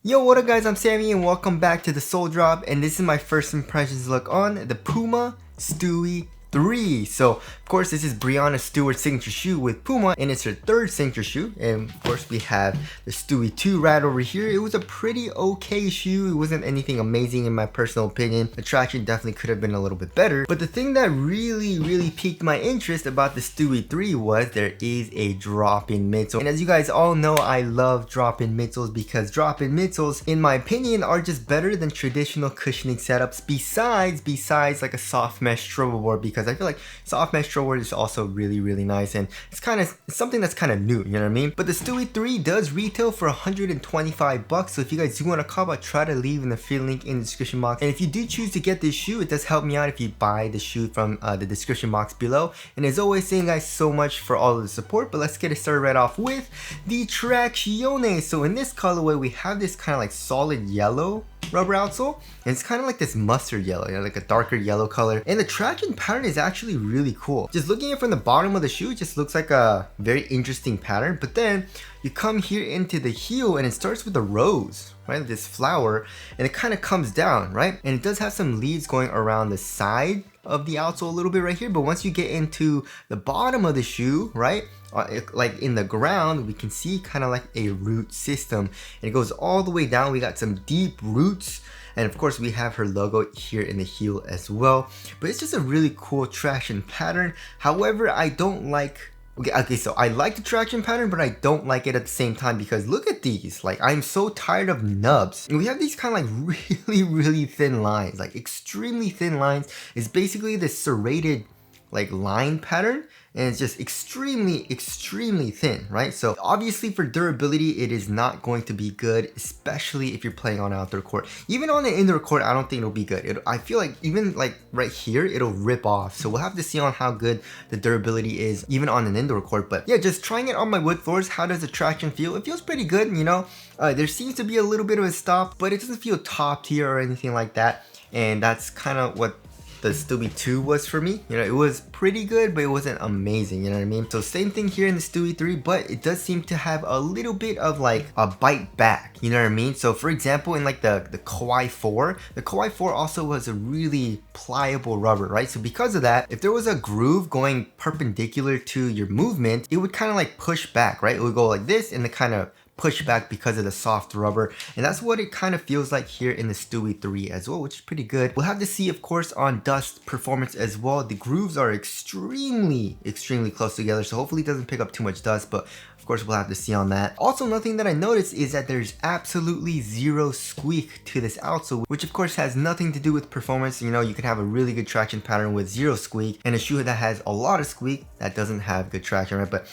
Yo, what up guys, I'm Sammy and welcome back to the Soul Drop, and this is my first impressions look on the Puma Stewie 3. So, of course, this is Breonna Stewart's signature shoe with Puma, and it's her third signature shoe. And of course, we have the Stewie 2 right over here. It was a pretty okay shoe. It wasn't anything amazing in my personal opinion. The traction definitely could have been a little bit better. But the thing that really piqued my interest about the Stewie 3 was there is a drop-in midsole. And as you guys all know, I love drop-in midsoles because drop-in midsoles, in my opinion, are just better than traditional cushioning setups besides like a soft mesh strobel board, because I feel like soft mesh strobel board is also really nice, and it's something that's kind of new, you know what I mean? But the Stewie 3 does retail for 125 bucks, so if you guys do want to cop, I'll try to leave in the free link in the description box. And if you do choose to get this shoe, it does help me out if you buy the shoe from the description box below. And as always, thank you guys so much for all of the support, but let's get it started right off with the traction. So in this colorway, we have this kind of like solid yellow rubber outsole, and it's kind of like this mustard yellow, you know, like a darker yellow color. And the traction pattern is actually really cool. Just looking at it from the bottom of the shoe, it just looks like a very interesting pattern. But then you come here into the heel and it starts with a rose, right? This flower, and it kind of comes down, right? And it does have some leaves going around the side of the outsole a little bit right here. But once you get into the bottom of the shoe, right, like in the ground, we can see kind of like a root system, and it goes all the way down. We got some deep roots, and of course we have her logo here in the heel as well. But it's just a really cool traction pattern. However, I don't like so I like the traction pattern, but I don't like it at the same time, because look at these. Like, I'm so tired of nubs. And we have these kind of like really thin lines, like extremely thin lines. It's basically this serrated like line pattern, and it's just extremely thin, right? So obviously for durability, it is not going to be good, especially if you're playing on outdoor court. Even on the indoor court, I don't think it'll be good. I feel like even like right here, it'll rip off. So we'll have to see on how good the durability is even on an indoor court. But yeah, just trying it on my wood floors, how does the traction feel? It feels pretty good, you know. There seems to be a little bit of a stop, but it doesn't feel top tier or anything like that. And that's kind of what the Stewie 2 was for me. You know, it was pretty good, but it wasn't amazing, you know what I mean? So same thing here in the Stewie 3, but it does seem to have a little bit of like a bite back, you know what I mean? So for example, in like the Kauai 4, the Kauai 4 also was a really pliable rubber, right? So because of that, if there was a groove going perpendicular to your movement, it would kind of like push back, right? It would go like this and it kind of push back because of the soft rubber, and that's what it kind of feels like here in the Stewie 3 as well, which is pretty good. We'll have to see, of course, on dust performance as well. The grooves are extremely close together, so hopefully it doesn't pick up too much dust, but of course we'll have to see on that. Also, nothing that I noticed is that there's absolutely zero squeak to this outsole, which of course has nothing to do with performance. You know, you can have a really good traction pattern with zero squeak, and a shoe that has a lot of squeak that doesn't have good traction, right? But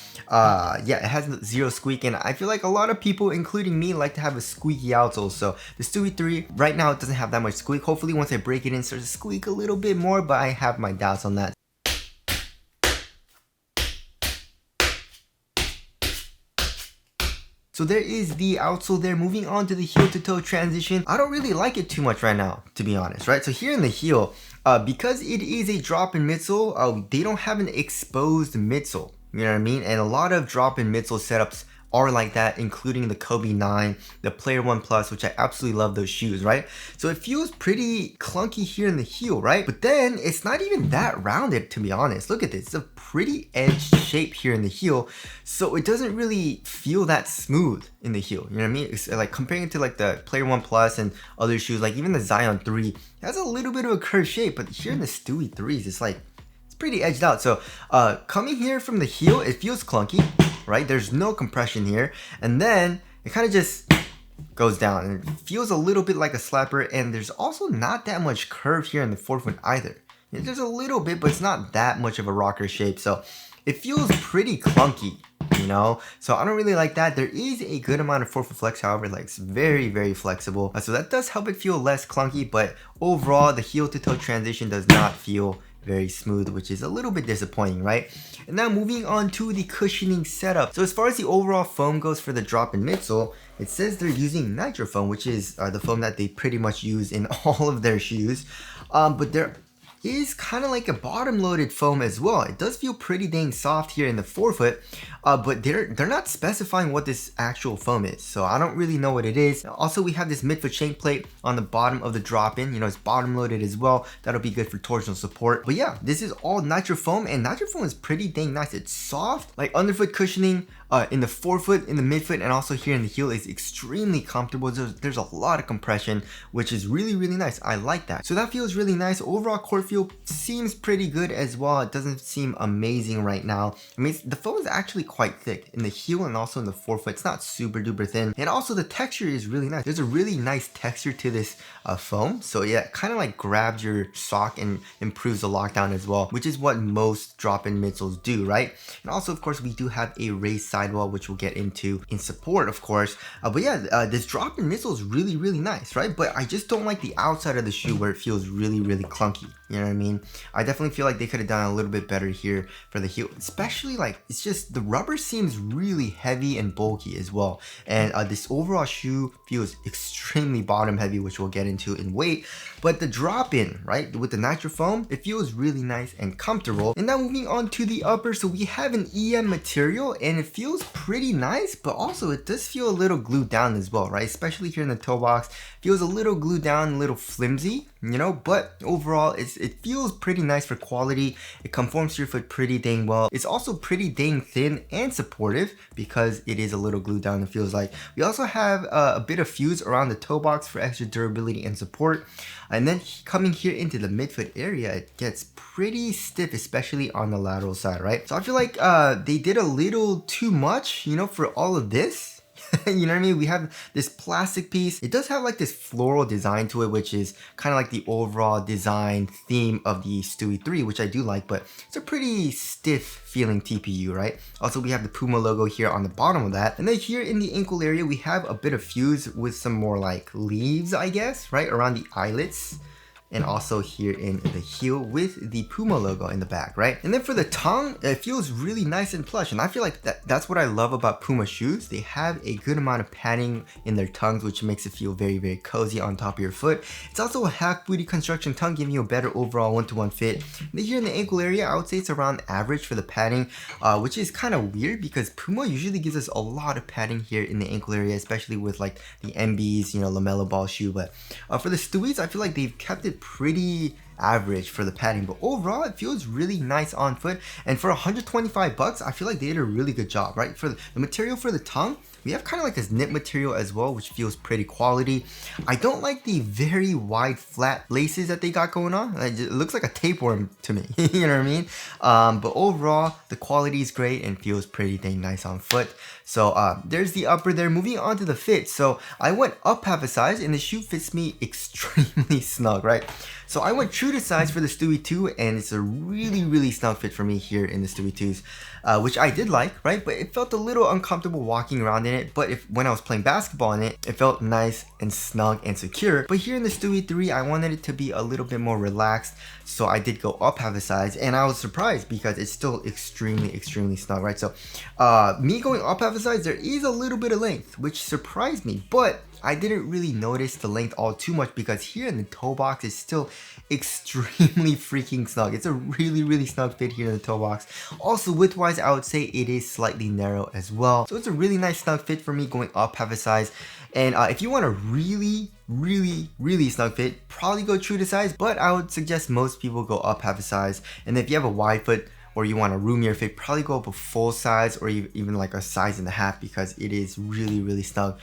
yeah, it has zero squeak, and I feel like a lot of people, including me, like to have a squeaky outsole. So the Stewie 3 right now, it doesn't have that much squeak. Hopefully once I break it in, it starts to squeak a little bit more, but I have my doubts on that. So there is the outsole there. Moving on to the heel to toe transition. I don't really like it too much right now, to be honest, right? So here in the heel, because it is a drop-in midsole, they don't have an exposed midsole, you know what I mean? And a lot of drop-in midsole setups are like that, including the Kobe 9, the Player 1 Plus, which I absolutely love those shoes, right? So it feels pretty clunky here in the heel, right? But then it's not even that rounded, to be honest. Look at this, it's a pretty edged shape here in the heel, so it doesn't really feel that smooth in the heel, you know what I mean? It's like comparing it to like the Player 1 Plus and other shoes, like even the Zion 3, it has a little bit of a curved shape, but here in the Stewie 3s, it's like, it's pretty edged out. So coming here from the heel, it feels clunky, right? There's no compression here, and then it kind of just goes down, and it feels a little bit like a slapper. And there's also not that much curve here in the forefoot either. There's a little bit, but it's not that much of a rocker shape, so it feels pretty clunky, you know? So I don't really like that. There is a good amount of forefoot flex, however, like it's very flexible, so that does help it feel less clunky. But overall, the heel to toe transition does not feel very smooth, which is a little bit disappointing, right? And now moving on to the cushioning setup. So as far as the overall foam goes for the drop-in midsole, it says they're using nitro foam, which is the foam that they pretty much use in all of their shoes. But there is kind of like a bottom loaded foam as well. It does feel pretty dang soft here in the forefoot, but they're not specifying what this actual foam is, so I don't really know what it is. Also, we have this midfoot shank plate on the bottom of the drop-in. You know, it's bottom loaded as well. That'll be good for torsional support. But yeah, this is all nitro foam, and nitro foam is pretty dang nice. It's soft, like underfoot cushioning in the forefoot, in the midfoot, and also here in the heel is extremely comfortable. There's a lot of compression, which is really, really nice. I like that. So that feels really nice. Overall court feel seems pretty good as well. It doesn't seem amazing right now. I mean, the foam is actually quite thick in the heel and also in the forefoot. It's not super duper thin, and also the texture is really nice. There's a really nice texture to this foam, so yeah, it kind of like grabs your sock and improves the lockdown as well, which is what most drop-in midsoles do, right? And also, of course, we do have a raised sidewall, which we'll get into in support, of course. But yeah, this drop-in midsole is really, really nice, right? But I just don't like the outside of the shoe where it feels really, really clunky. You know what I mean? I definitely feel like they could have done a little bit better here for the heel, especially like it's just the rubber seems really heavy and bulky as well. And this overall shoe feels extremely bottom heavy, which we'll get into in weight. But the drop-in, right, with the nitro foam, it feels really nice and comfortable. And now moving on to the upper, so we have an EM material and it feels pretty nice, but also it does feel a little glued down as well, right? Especially here in the toe box, feels a little glued down, a little flimsy, you know, but overall it feels pretty nice for quality. It conforms to your foot pretty dang well. It's also pretty dang thin and supportive because it is a little glued down, it feels like. We also have a bit of fuse around the toe box for extra durability and support. And then coming here into the midfoot area, it gets pretty stiff, especially on the lateral side, right? So I feel like they did a little too much, you know, for all of this. You know what I mean? We have this plastic piece. It does have like this floral design to it, which is kind of like the overall design theme of the Stewie 3, which I do like, but it's a pretty stiff feeling TPU, right? Also, we have the Puma logo here on the bottom of that. And then here in the ankle area, we have a bit of fuse with some more like leaves, I guess, right? Around the eyelets. And also here in the heel with the Puma logo in the back, right? And then for the tongue, it feels really nice and plush. And I feel like that's what I love about Puma shoes. They have a good amount of padding in their tongues, which makes it feel very, very cozy on top of your foot. It's also a half booty construction tongue, giving you a better overall one-to-one fit. And then here in the ankle area, I would say it's around average for the padding, which is kind of weird because Puma usually gives us a lot of padding here in the ankle area, especially with like the MBs, you know, LaMelo Ball shoe. But for the Stewies, I feel like they've kept it pretty average for the padding, but overall it feels really nice on foot. And for 125 bucks, I feel like they did a really good job, right? For the material for the tongue, we have kind of like this knit material as well, which feels pretty quality. I don't like the very wide flat laces that they got going on. It looks like a tapeworm to me. You know what I mean? But overall, the quality is great and feels pretty dang nice on foot. So there's the upper there. Moving on to the fit. So I went up half a size and the shoe fits me extremely snug, right? So I went true to size for the Stewie 2 and it's a really, really snug fit for me here in the Stewie 2s, which I did like, right? But it felt a little uncomfortable walking around in it. But when I was playing basketball in it, it felt nice and snug and secure. But here in the Stewie 3, I wanted it to be a little bit more relaxed. So I did go up half a size and I was surprised because it's still extremely, extremely snug, right? So me going up half a size, there is a little bit of length, which surprised me. But I didn't really notice the length all too much because here in the toe box is still extremely freaking snug. It's a really, really snug fit here in the toe box. Also width-wise, I would say it is slightly narrow as well. So it's a really nice snug fit for me going up half a size. And if you want a really, really snug fit, probably go true to size, but I would suggest most people go up half a size. And if you have a wide foot, or you want a roomier fit, probably go up a full size or even like a size and a half because it is really, really snug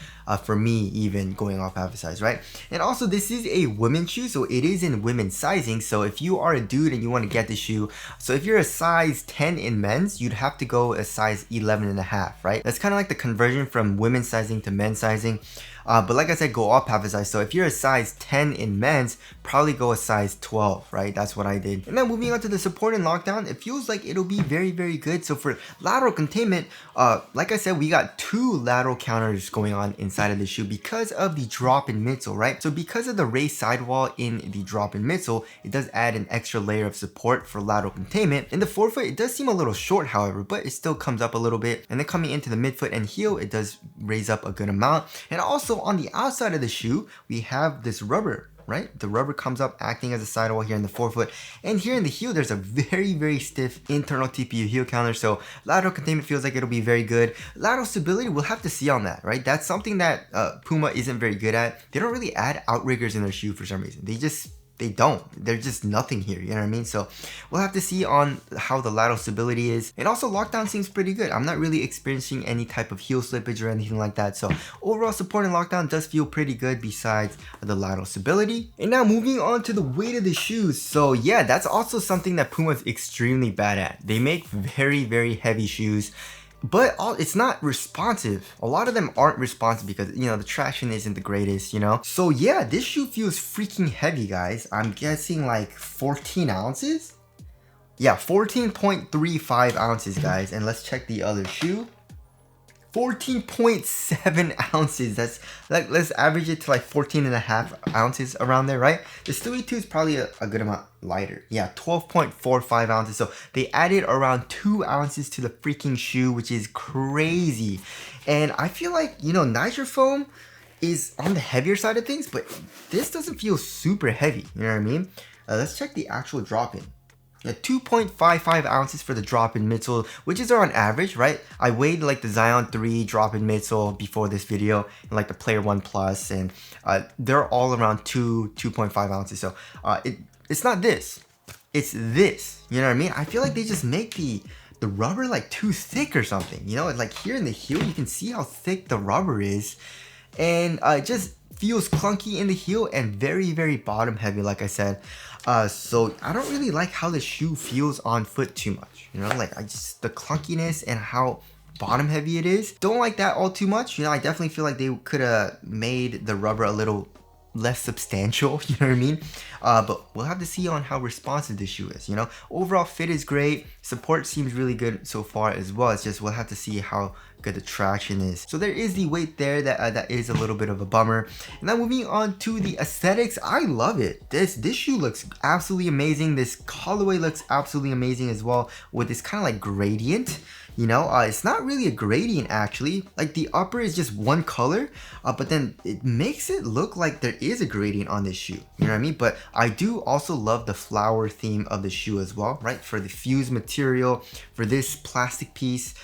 for me, even going off half a size, right? And also this is a women's shoe, so it is in women's sizing. So if you are a dude and you want to get the shoe, so if you're a size 10 in men's, you'd have to go a size 11 and a half, right? That's kind of like the conversion from women's sizing to men's sizing. But like I said, go up half a size. So if you're a size 10 in men's, probably go a size 12, right? That's what I did. And then moving on to the support and lockdown, it feels like it'll be very, very good. So for lateral containment, like I said, we got 2 lateral counters going on inside of the shoe because of the drop-in midsole, right? So because of the raised sidewall in the drop-in midsole, it does add an extra layer of support for lateral containment. In the forefoot, it does seem a little short, however, but it still comes up a little bit. And then coming into the midfoot and heel, it does raise up a good amount. And also on the outside of the shoe, we have this rubber right? The rubber comes up acting as a sidewall here in the forefoot. And here in the heel, there's a very stiff internal TPU heel counter. So lateral containment feels like it'll be very good. Lateral stability, we'll have to see on that, right? That's something that Puma isn't very good at. They don't really add outriggers in their shoe for some reason. They don't. They're just nothing here, you know what I mean? So we'll have to see on how the lateral stability is. And also lockdown seems pretty good. I'm not really experiencing any type of heel slippage or anything like that. So overall support and lockdown does feel pretty good besides the lateral stability. And now moving on to the weight of the shoes. So yeah, that's also something that Puma is extremely bad at. They make very heavy shoes. But it's not responsive. A lot of them aren't responsive because, you know, the traction isn't the greatest, you know? So yeah, this shoe feels freaking heavy, guys. I'm guessing like 14 ounces? Yeah, 14.35 ounces, guys. And let's check the other shoe. 14.7 ounces. That's like, let's average it to like 14.5 ounces around there, right? The Stewie 2 is probably a good amount lighter. Yeah, 12.45 ounces. So they added around 2 ounces to the freaking shoe, which is crazy. And I feel like, you know, Nitrofoam is on the heavier side of things, but this doesn't feel super heavy. You know what I mean? Let's check the actual drop-in. 2.55 ounces for the drop-in midsole, which is around average, right? I weighed like the Zion 3 drop-in midsole before this video, and like the Player 1 Plus, and they're all around 2.5 ounces. So it's not this, it's this. You know what I mean? I feel like they just make the rubber like too thick or something. You know, like here in the heel, you can see how thick the rubber is, and it just feels clunky in the heel and very bottom heavy, like I said. So I don't really like how the shoe feels on foot too much, you know, like the clunkiness and how bottom heavy it is. Don't like that all too much. You know, I definitely feel like they could have made the rubber a little less substantial, you know what I mean? But we'll have to see on how responsive this shoe is, you know? Overall fit is great. Support seems really good so far as well. It's just we'll have to see how good the traction is. So there is the weight there that is a little bit of a bummer. And now moving on to the aesthetics, I love it. This shoe looks absolutely amazing. This colorway looks absolutely amazing as well, with this kind of like gradient. You know, it's not really a gradient actually. Like the upper is just one color, but then it makes it look like there is a gradient on this shoe. You know what I mean? But I do also love the flower theme of the shoe as well, right? For the fused material, for this plastic piece,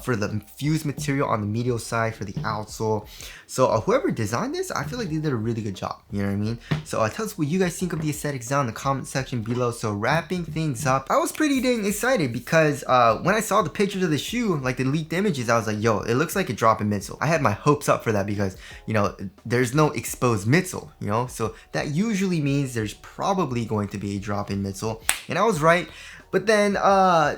for the fused material on the medial side, for the outsole. So whoever designed this, I feel like they did a really good job. You know what I mean? So tell us what you guys think of the aesthetics down in the comment section below. So wrapping things up, I was pretty dang excited because when I saw the pictures of the shoe, like the leaked images, I was like, yo, it looks like a drop-in midsole. I had my hopes up for that because, you know, there's no exposed midsole, you know, so that usually means there's probably going to be a drop-in midsole, and I was right. But then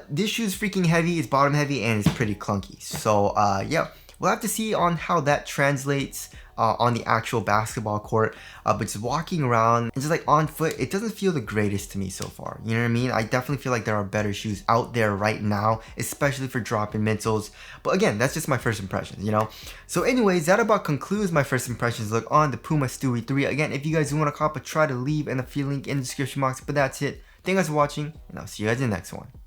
this shoe's freaking heavy, it's bottom heavy, and it's pretty clunky. So yeah, we'll have to see on how that translates on the actual basketball court, but just walking around and just like on foot, it doesn't feel the greatest to me so far. You know what I mean? I definitely feel like there are better shoes out there right now, especially for drop-in midsoles. But again, that's just my first impressions, you know? So anyways, that about concludes my first impressions look on the Puma Stewie 3. Again, if you guys do want to cop, try to leave an affiliate link in the description box, but that's it. Thank you guys for watching, and I'll see you guys in the next one.